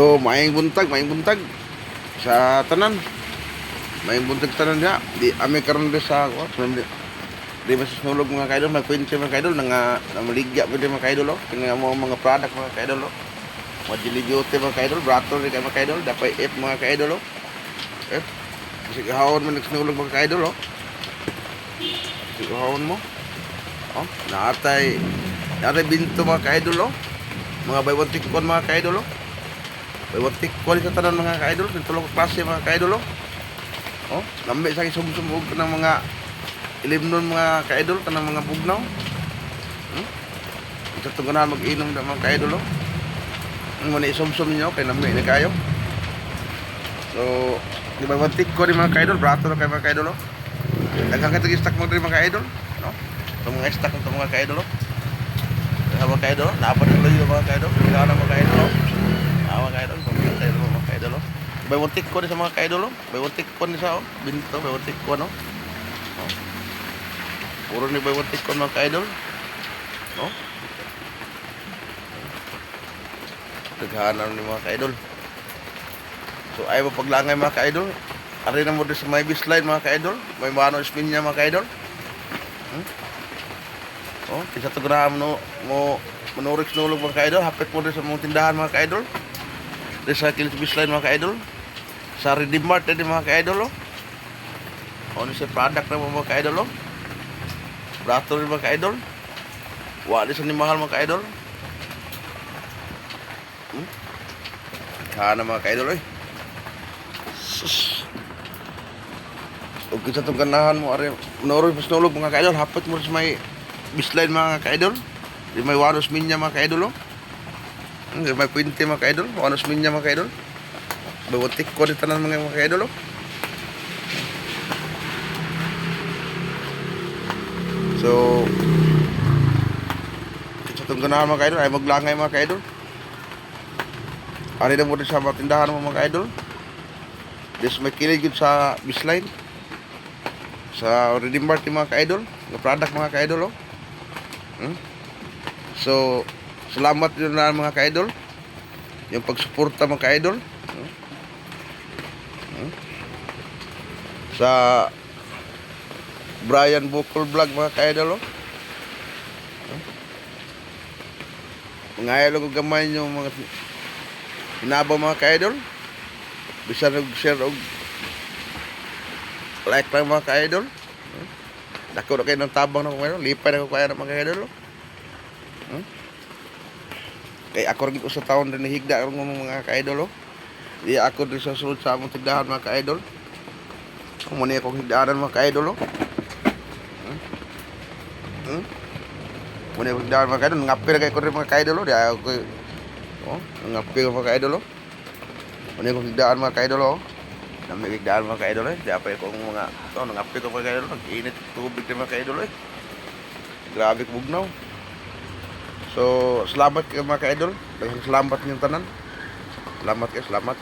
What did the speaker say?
So, maing buntag sa tanan. Maing buntag tanan niya. Di ami karon di sa di ba sa sulog mga kaidol, magkwento mga kaidol nga namaligya pwede mga kaidol kini mga product mga kaidol mga dilibyote mga kaidol, brato rin mga kaidol, dapat it mga kaidol eh, kasi gahawon man nagsinulog mga kaidol kasi gahawon mo naatay binto mga kaidol mga baywantikon mga kaidol baywantikon sa tanan mga kaidol, tulong klase mga kaidol lambi sa isumsumog ng mga ilimnon mga kaidol kanang mga bugnaw sa tunganan mag-inom ng mga kaidol ang muna isumsum niyo kay lambi na kayo. So di ba wantik ko rin mga kaidol, brato na kayo mga kaidol daghang katong stock mo rin mga kaidol itong mga stock ng mga kaidol mga kaidol naapad ng layo mga kaidol kaya na mga kaidol mga kaidol mga kaidol bay wantik ko rin sa mga kaidol bay wantik ko rin sa binto bay wantik ko puro ni bay wantik ko mga kaidol daghanan ni mga kaidol. So ay paglangay mga kaidol ari na mo sa may bisline mga kaidol may mano spin niya mga kaidol kisa to gram mo manurix nulog mga kaidol hapit mo sa mga tindahan mga kaidol di sa kilis bisline mga kaidol sa Redeem Mart din mga kaidol ni sa product na mga kaidol brato rin mga kaidol wali sa ni mahal mga kaidol kana mga kaidol sus o kita itong ganahan mo ari noroy pas nulog mga kaidol hapit mo sa may bisline mga kaidol di may wanos minya mga kaidol di may puwinte mga kaidol wanos minya mga kaidol bawatik ko di tanan mga kaidol so kita itong ganahan mga kaidol ay maglangay mga kaidol ari na mo rin sa matindahan mo mga kaidol des may kilig yun sa bisline sa Redeem Mart mga kaidol ng product mga kaidol so salamat yun na mga kaidol yung pagsuporta mga kaidol sa Brian Bukol Vlog mga kaidol mga ayalo ko gamay nyo mga hinabaw mga kaidol bisan share og like lang mga kaidol dako na kayo ng tabang na kayo lipay na ko kaya ng mga kaidol kay ako rin sa taon rin higda ng mga kaidol di ako rin sa sulod sa among tigdahan mga kaidol muna akong higdaanan mga kaidol muna akong higdaanan mga kaidol ngapir kayo ko rin mga kaidol di ako ngapir mga kaidol muna akong higdaan mga kaidol may higdaan mga kaidol di apa akong mga ngapir ko mga kaidol nag-init tubig na mga kaidol grabe bugnaw. So salamat kayo mga kaidol, salamat niyong tanan, salamat kayo, salamat.